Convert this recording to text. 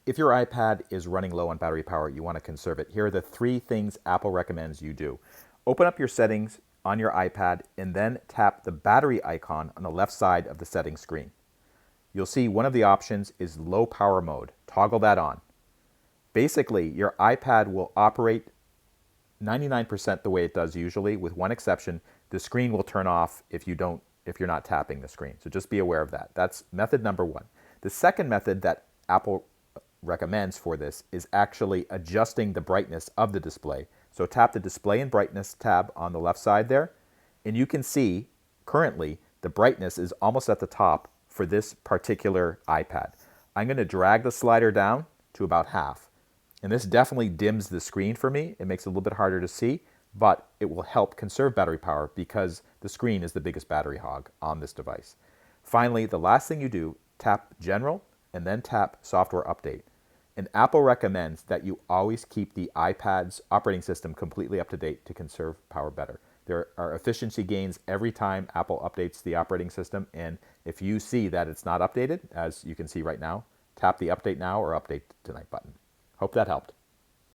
if your iPad is running low on battery power, you want to conserve it. Here are the 3 things Apple recommends you do. Open up your settings on your iPad and then tap the battery icon on the left side of the settings screen. You'll see one of the options is low power mode. Toggle that on. Basically, your iPad will operate 99% the way it does usually, with one exception. The screen will turn off if you're not tapping the screen. So just be aware of that. That's method number 1. The second method that Apple recommends for this is actually adjusting the brightness of the display. So tap the display and brightness tab on the left side there, and you can see currently the brightness is almost at the top for this particular iPad. I'm going to drag the slider down to about half. And this definitely dims the screen for me. It makes it a little bit harder to see, but it will help conserve battery power because the screen is the biggest battery hog on this device. Finally, the last thing you do, tap General and then tap Software Update. And Apple recommends that you always keep the iPad's operating system completely up to date to conserve power better. There are efficiency gains every time Apple updates the operating system, and if you see that it's not updated, as you can see right now, tap the Update Now or Update Tonight button. Hope that helped.